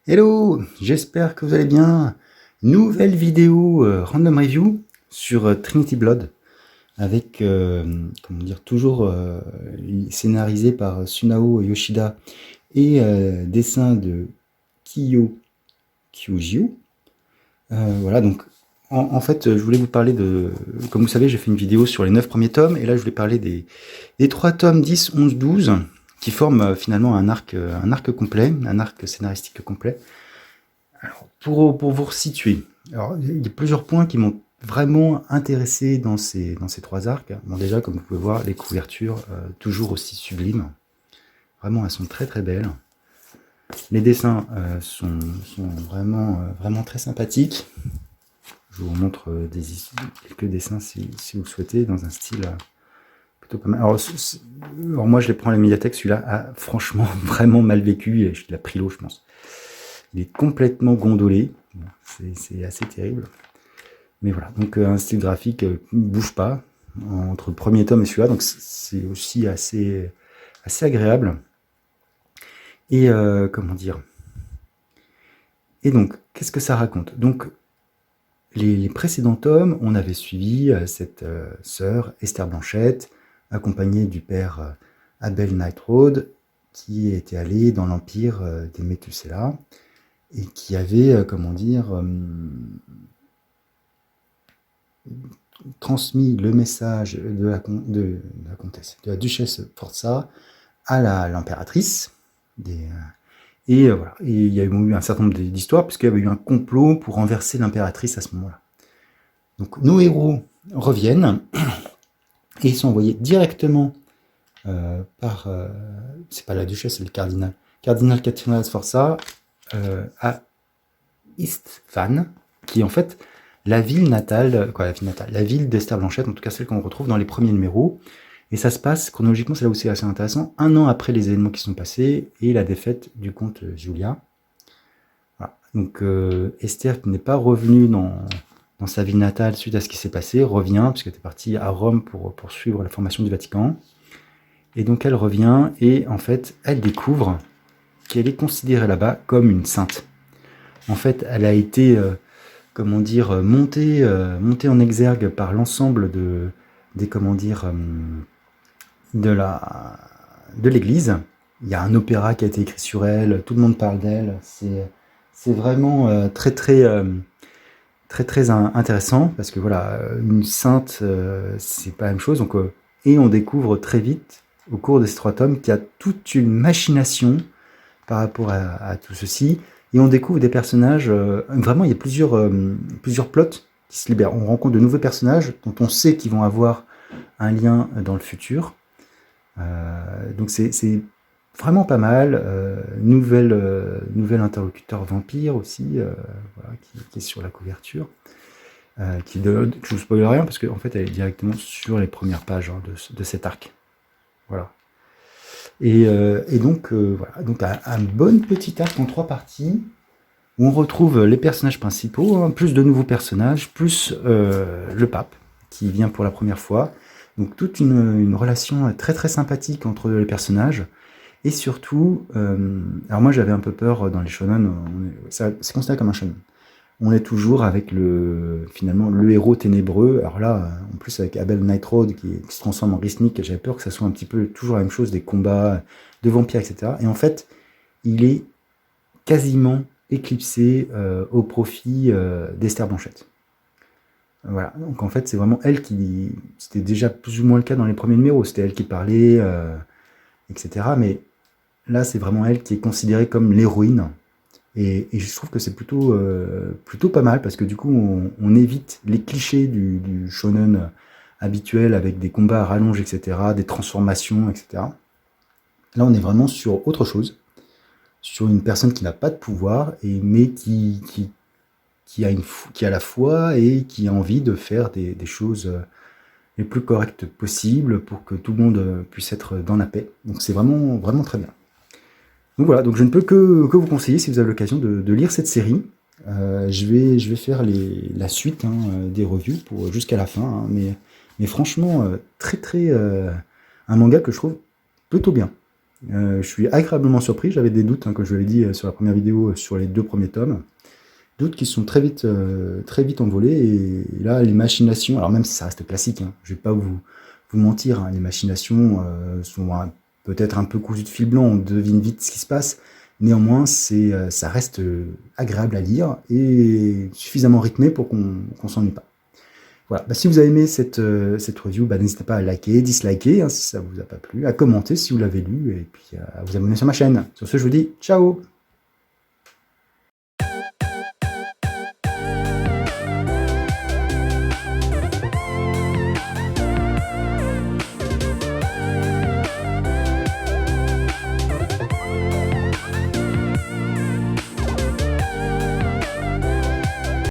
Hello, j'espère que vous allez bien. Nouvelle vidéo random review sur Trinity Blood avec comment dire toujours scénarisé par Sunao Yoshida et dessin de Kiyo Kyujio. Voilà, donc en fait je voulais vous parler de, comme vous savez j'ai fait une vidéo sur les 9 premiers tomes et là je voulais parler des 3 tomes 10, 11, 12 qui forment finalement un arc complet, un arc scénaristique complet. Alors, pour vous resituer, alors, il y a plusieurs points qui m'ont vraiment intéressé dans ces 3 arcs. Bon, déjà, comme vous pouvez voir, les couvertures, toujours aussi sublimes. Vraiment, elles sont très très belles. Les dessins sont vraiment très sympathiques. Je vous montre quelques dessins si vous le souhaitez, dans un style plutôt pas mal. Alors moi, je les prends à la médiathèque. Celui-là a franchement vraiment mal vécu et il a pris l'eau, je pense. Il est complètement gondolé. Bon, c'est assez terrible. Mais voilà, donc un style graphique ne bouge pas entre le premier tome et celui-là, donc c'est aussi assez agréable. Et comment dire? Et donc, qu'est-ce que ça raconte? Donc, les précédents tomes, on avait suivi cette sœur, Esther Blanchette, accompagnée du père Abel Nightroad, qui était allé dans l'empire des Methuselah, et qui avait, comment dire, transmis le message de la comtesse, de la duchesse Forza à l'impératrice. Et voilà. Et il y a eu un certain nombre d'histoires, puisqu'il y avait eu un complot pour renverser l'impératrice à ce moment-là. Donc nos héros reviennent, et ils sont envoyés directement par... c'est pas la duchesse, c'est le cardinal. Cardinal Catherine Sforza à Istvan, qui est en fait la ville natale, la ville d'Esther Blanchette, en tout cas celle qu'on retrouve dans les premiers numéros. Et ça se passe, chronologiquement, c'est là où c'est assez intéressant, 1 an après les événements qui sont passés et la défaite du comte Julia. Voilà. Donc Esther, qui n'est pas revenue dans sa ville natale suite à ce qui s'est passé, revient, puisqu'elle était partie à Rome pour poursuivre la formation du Vatican. Et donc elle revient et en fait, elle découvre qu'elle est considérée là-bas comme une sainte. En fait, elle a été, comment dire, montée en exergue par l'ensemble des, comment dire, de l'église. Il y a un opéra qui a été écrit sur elle, tout le monde parle d'elle. C'est vraiment très intéressant, parce que voilà, une sainte, c'est pas la même chose. Donc, et on découvre très vite, au cours de ces 3 tomes, qu'il y a toute une machination par rapport à tout ceci. Et on découvre des personnages, vraiment il y a plusieurs plots qui se libèrent. On rencontre de nouveaux personnages dont on sait qu'ils vont avoir un lien dans le futur. Donc c'est vraiment pas mal. Nouvel interlocuteur vampire aussi, voilà, qui est sur la couverture. Je ne vous spoil rien parce qu'en fait elle est directement sur les premières pages de cet arc. Voilà. Et donc voilà, donc un bon petit arc en 3 parties où on retrouve les personnages principaux, hein, plus de nouveaux personnages, plus le pape qui vient pour la première fois. Donc toute une relation très sympathique entre les personnages. Et surtout, alors moi j'avais un peu peur dans les shonen, c'est considéré comme un shonen. On est toujours avec finalement le héros ténébreux. Alors là, en plus avec Abel Nightroad qui se transforme en Risnik, j'avais peur que ça soit un petit peu toujours la même chose, des combats de vampires, etc. Et en fait, il est quasiment éclipsé au profit d'Esther Blanchette. Voilà, donc en fait c'est vraiment elle qui... C'était déjà plus ou moins le cas dans les premiers numéros, c'était elle qui parlait, etc. Mais là c'est vraiment elle qui est considérée comme l'héroïne. Et je trouve que c'est plutôt pas mal, parce que du coup on évite les clichés du shonen habituel avec des combats à rallonge, etc., des transformations, etc. Là on est vraiment sur autre chose, sur une personne qui n'a pas de pouvoir, mais qui a la foi et qui a envie de faire des choses les plus correctes possibles pour que tout le monde puisse être dans la paix. Donc c'est vraiment très bien. Donc voilà, donc je ne peux que vous conseiller, si vous avez l'occasion, de lire cette série. Je vais faire la suite, hein, des reviews jusqu'à la fin, hein, mais franchement, un manga que je trouve plutôt bien. Je suis agréablement surpris, j'avais des doutes, hein, comme je l'avais dit sur la première vidéo, sur les 2 premiers tomes. Doutes qui sont très vite envolés, et là, les machinations, alors même si ça reste classique, hein, je vais pas vous mentir, hein, les machinations sont peut-être un peu cousues de fil blanc, on devine vite ce qui se passe. Néanmoins, ça reste agréable à lire et suffisamment rythmé pour qu'on s'ennuie pas. Voilà. Bah, si vous avez aimé cette review, bah, n'hésitez pas à liker, disliker, hein, si ça vous a pas plu, à commenter si vous l'avez lu, et puis à vous abonner sur ma chaîne. Sur ce, je vous dis ciao!